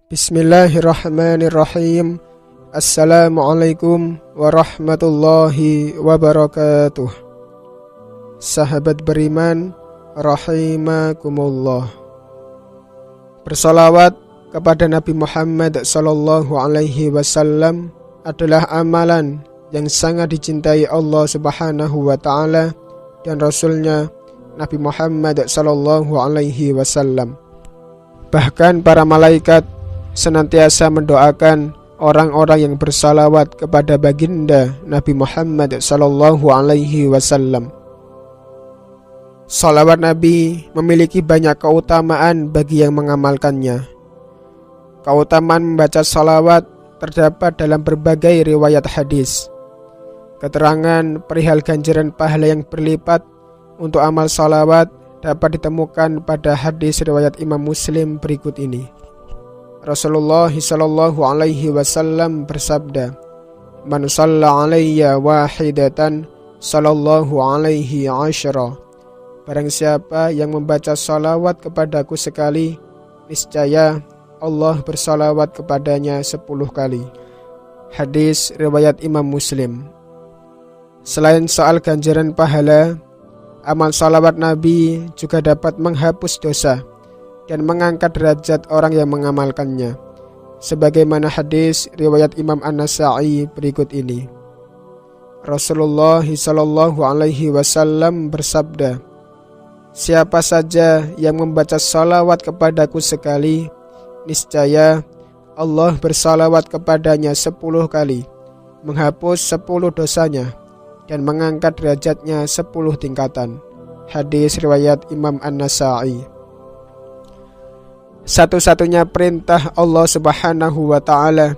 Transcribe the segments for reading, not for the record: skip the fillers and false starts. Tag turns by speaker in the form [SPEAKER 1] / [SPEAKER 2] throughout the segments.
[SPEAKER 1] Bismillahirrahmanirrahim. Assalamualaikum warahmatullahi wabarakatuh. Sahabat beriman, rahimakumullah. Bersalawat kepada Nabi Muhammad sallallahu alaihi wasallam adalah amalan yang sangat dicintai Allah Subhanahu wa taala dan Rasulnya Nabi Muhammad sallallahu alaihi wasallam. Bahkan para malaikat senantiasa mendoakan orang-orang yang bersalawat kepada baginda Nabi Muhammad sallallahu alaihi wasallam. Salawat Nabi memiliki banyak keutamaan bagi yang mengamalkannya. Keutamaan membaca salawat terdapat dalam berbagai riwayat hadis. Keterangan perihal ganjaran pahala yang berlipat untuk amal salawat dapat ditemukan pada hadis riwayat Imam Muslim berikut ini. Rasulullah sallallahu alaihi wasallam bersabda, "Man shalla alayya wahidatan sallallahu alaihi asyara." Barang siapa yang membaca salawat kepadaku sekali, niscaya Allah bersalawat kepadanya 10 kali. Hadis riwayat Imam Muslim. Selain soal ganjaran pahala, amal salawat Nabi juga dapat menghapus dosa dan mengangkat derajat orang yang mengamalkannya, sebagaimana hadis riwayat Imam An-Nasa'i berikut ini. Rasulullah sallallahu alaihi wasallam bersabda, "Siapa saja yang membaca salawat kepadaku sekali, niscaya Allah bersalawat kepadanya 10 kali, menghapus 10 dosanya dan mengangkat derajatnya 10 tingkatan." Hadis riwayat Imam An-Nasa'i. Satu-satunya perintah Allah Subhanahu wa ta'ala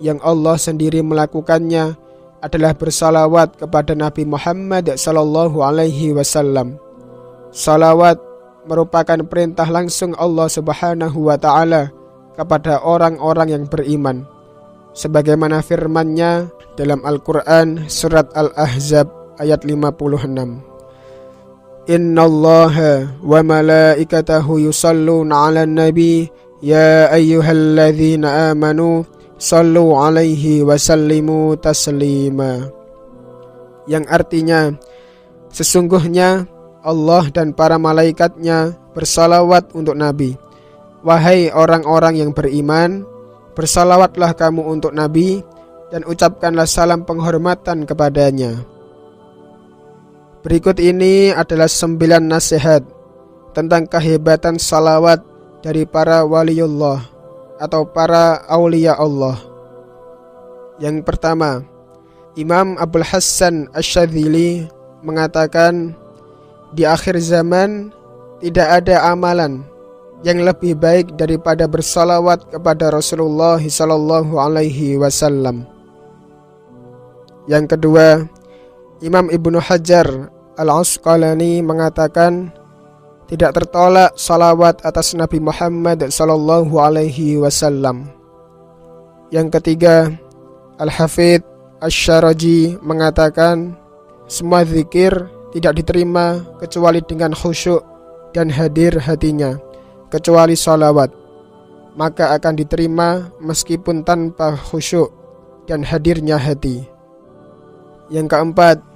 [SPEAKER 1] yang Allah sendiri melakukannya adalah bersalawat kepada Nabi Muhammad sallallahu alaihi wasallam. Salawat merupakan perintah langsung Allah Subhanahu wa ta'ala kepada orang-orang yang beriman, sebagaimana firman-Nya dalam Al-Quran surat Al-Ahzab ayat 56. Innallaha wa malaikatahu yusalluna 'alan nabi ya ayyuhalladzina amanu sallu 'alaihi wa sallimu taslima. Yang artinya, sesungguhnya Allah dan para malaikatnya bersalawat untuk Nabi. Wahai orang-orang yang beriman, bersalawatlah kamu untuk Nabi dan ucapkanlah salam penghormatan kepadanya. Berikut ini adalah 9 nasihat tentang kehebatan salawat dari para waliullah atau para aulia Allah. Yang pertama, Imam Abul Hasan Asy-Syadzili mengatakan, di akhir zaman tidak ada amalan yang lebih baik daripada bersalawat kepada Rasulullah sallallahu alaihi wasallam. Yang kedua, Imam Ibnu Hajar Al-Asqalani mengatakan, tidak tertolak salawat atas Nabi Muhammad sallallahu alaihi wasallam. Yang ketiga, Al-Hafidz Asy-Syaraji mengatakan, semua zikir tidak diterima kecuali dengan khusyuk dan hadir hatinya, kecuali salawat, maka akan diterima meskipun tanpa khusyuk dan hadirnya hati. Yang keempat,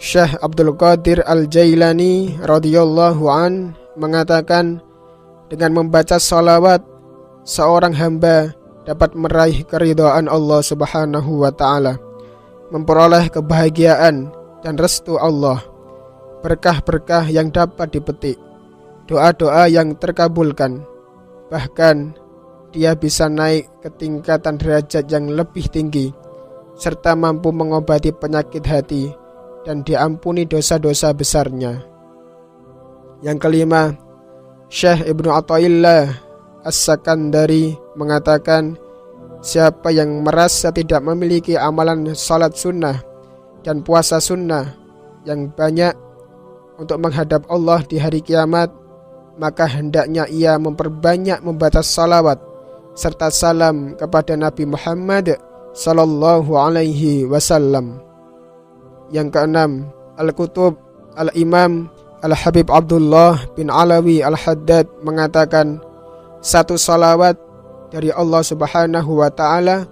[SPEAKER 1] Syekh Abdul Qadir Al-Jailani radhiyallahu an mengatakan, dengan membaca salawat, seorang hamba dapat meraih keridhaan Allah Subhanahu wa ta'ala, memperoleh kebahagiaan dan restu Allah, berkah-berkah yang dapat dipetik, doa-doa yang terkabulkan, bahkan dia bisa naik ke tingkatan derajat yang lebih tinggi, serta mampu mengobati penyakit hati dan diampuni dosa-dosa besarnya. Yang kelima, Syekh Ibnu Athaillah As-Sakandari mengatakan, siapa yang merasa tidak memiliki amalan salat sunnah dan puasa sunnah yang banyak untuk menghadap Allah di hari kiamat, maka hendaknya ia memperbanyak membaca salawat serta salam kepada Nabi Muhammad sallallahu alaihi wasallam. Yang keenam, Al-Kutub Al-Imam Al-Habib Abdullah bin Alawi Al-Haddad mengatakan, satu salawat dari Allah Subhanahu wa Ta'ala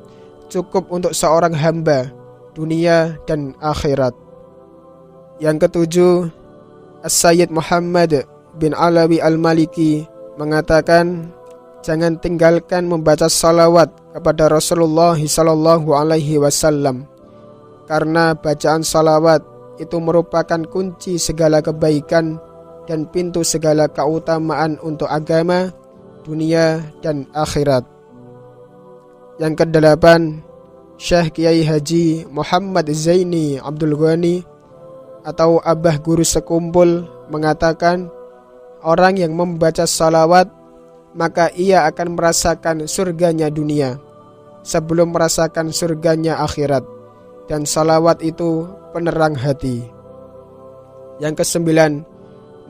[SPEAKER 1] cukup untuk seorang hamba dunia dan akhirat. Yang ketujuh, As-Sayyid Muhammad bin Alawi Al-Maliki mengatakan, jangan tinggalkan membaca salawat kepada Rasulullah sallallahu alaihi wasallam, karena bacaan salawat itu merupakan kunci segala kebaikan dan pintu segala keutamaan untuk agama, dunia, dan akhirat. Yang kedelapan, Syekh Kiai Haji Muhammad Zaini Abdul Ghani atau Abah Guru Sekumpul mengatakan, orang yang membaca salawat maka ia akan merasakan surganya dunia sebelum merasakan surganya akhirat, dan salawat itu penerang hati. Yang kesembilan,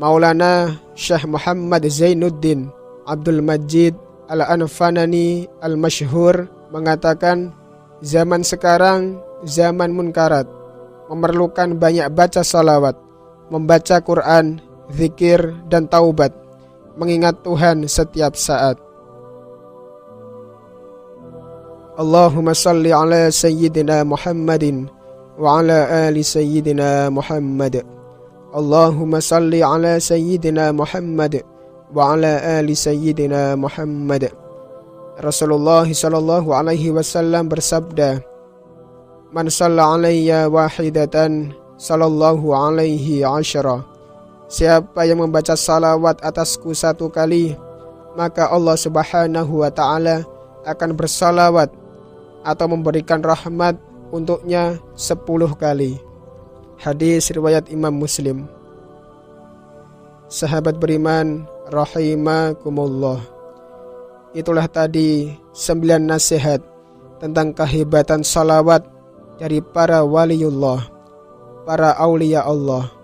[SPEAKER 1] Maulana Syekh Muhammad Zainuddin Abdul Majid Al-Anfanani Al-Masyhur mengatakan, zaman sekarang zaman munkarat, memerlukan banyak baca salawat, membaca Quran, zikir, dan taubat, mengingat Tuhan setiap saat. Allahumma salli ala Sayyidina Muhammadin wa ala ali Sayyidina Muhammad. Allahumma salli ala Sayyidina Muhammad wa ala ali Sayyidina Muhammad. Rasulullah sallallahu alaihi wasallam bersabda, man shalla alayya wahidatan sallallahu alaihi asyara. Siapa yang membaca salawat atasku satu kali, maka Allah Subhanahu wa Ta'ala akan bersalawat atau memberikan rahmat untuknya 10 kali. Hadis riwayat Imam Muslim. Sahabat beriman rahimakumullah, itulah tadi 9 nasihat tentang kehebatan salawat dari para waliullah, para aulia Allah.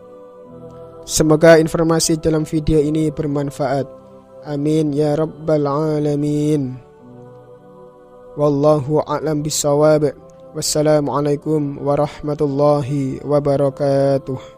[SPEAKER 1] Semoga informasi dalam video ini bermanfaat. Amin ya rabbal alamin. Wallahu a'lam bissawab. Wassalamualaikum warahmatullahi wabarakatuh.